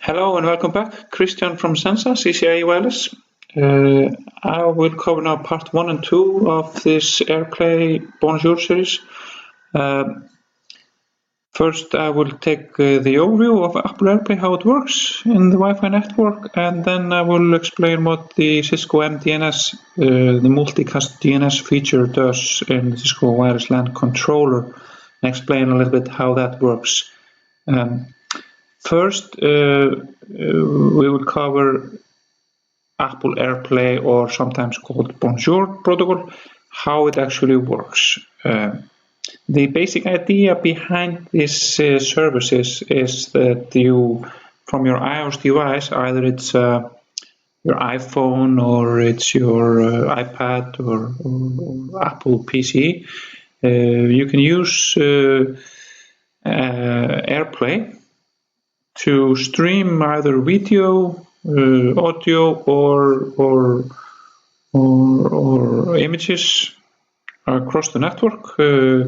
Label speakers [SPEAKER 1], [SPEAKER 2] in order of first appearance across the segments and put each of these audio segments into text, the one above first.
[SPEAKER 1] Hello and welcome back. Christian from Sensa, CCIE Wireless. I will cover now part 1 and 2 of this AirPlay Bonjour series. First, I will take the overview of Apple AirPlay, how it works in the Wi-Fi network, and then I will explain what the Cisco MDNS, the multicast DNS feature does in the Cisco Wireless LAN controller, and explain a little bit how that works. First, we will cover Apple AirPlay, or sometimes called Bonjour protocol, how it actually works. The basic idea behind this services is that you, from your iOS device, either it's your iPhone or it's your iPad or Apple PC, you can use AirPlay to stream either video, audio, or images across the network,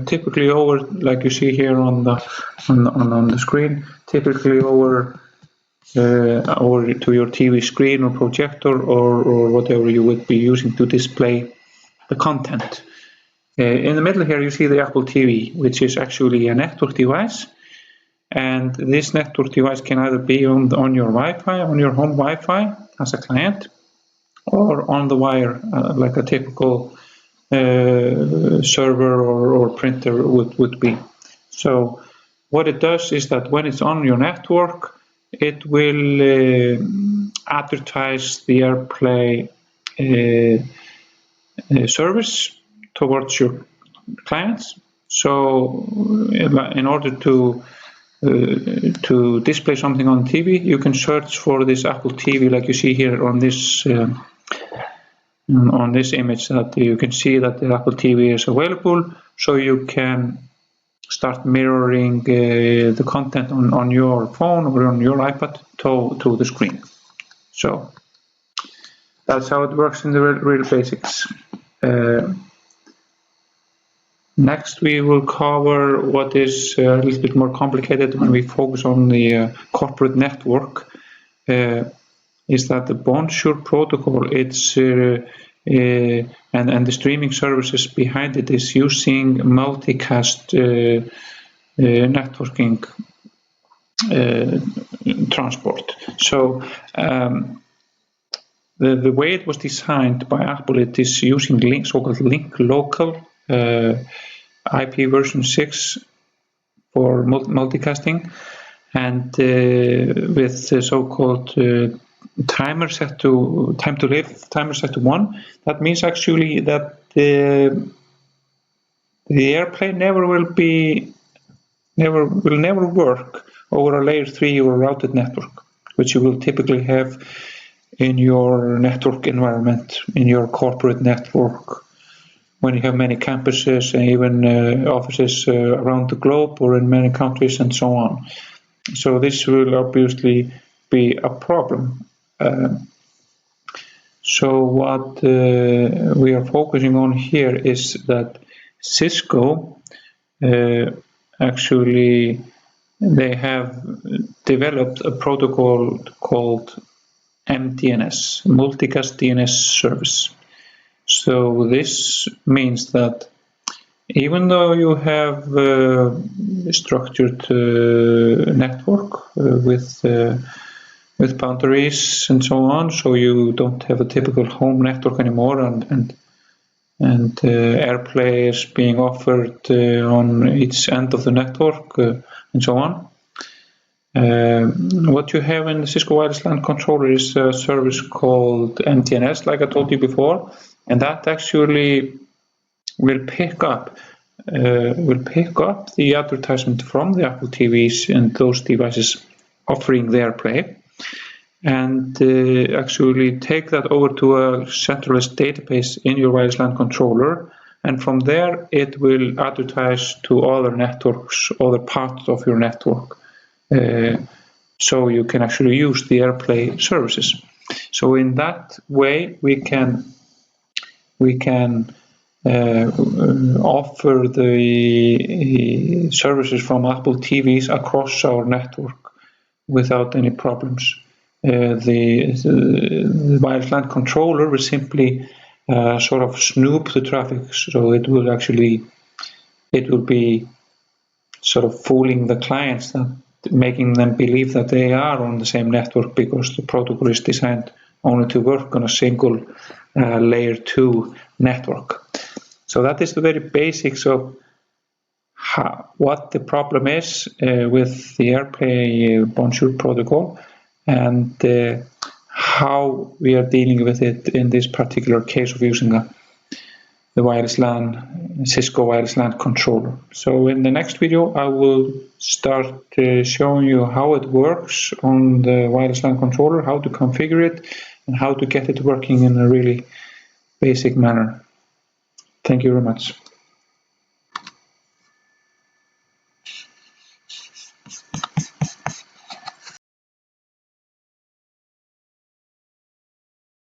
[SPEAKER 1] typically over, like you see here on the screen, typically over to your TV screen or projector or whatever you would be using to display the content. In the middle here you see the Apple TV, which is actually a network device. And this network device can either be on your Wi-Fi, on your home Wi-Fi as a client, or on the wire, like a typical server or printer would be. So what it does is that when it's on your network, it will advertise the AirPlay service towards your clients. So in order to display something on TV, you can search for this Apple TV, like you see here on this image, that you can see that the Apple TV is available, so you can start mirroring the content on your phone or on your iPad to the screen. So that's how it works in the real basics. Next, we will cover what is a little bit more complicated when we focus on the corporate network. Is that the Bonjour protocol? It's and the streaming services behind it is using multicast networking transport. So the way it was designed by Apple, it is using so-called link local IP version 6 for multicasting, and with the so-called time to live timer set to 1. That means actually that the AirPlay will never work over a layer 3 or routed network, which you will typically have in your network environment, in your corporate network, when you have many campuses and even offices around the globe or in many countries and so on. So this will obviously be a problem. So what we are focusing on here is that Cisco actually, they have developed a protocol called MDNS, multicast DNS service. So this means that even though you have a structured network with boundaries and so on, so you don't have a typical home network anymore, and AirPlay is being offered on each end of the network and so on. What you have in the Cisco Wireless LAN controller is a service called MDNS, like I told you before, and that actually will pick up the advertisement from the Apple TVs and those devices offering the AirPlay, and actually take that over to a centralized database in your wireless LAN controller, and from there it will advertise to other networks, other parts of your network, so you can actually use the AirPlay services. So in that way we can offer the services from Apple TVs across our network without any problems. The wireless LAN controller will simply sort of snoop the traffic, so it will be sort of fooling the clients, making them believe that they are on the same network, because the protocol is designed only to work on a single layer 2 network. So that is the very basics of what the problem is with the airplay bonjour protocol, and how we are dealing with it in this particular case of using the wireless LAN, Cisco wireless LAN controller. So in the next video I will start showing you how it works on the wireless LAN controller, how to configure it, and how to get it working in a really basic manner. Thank you very much.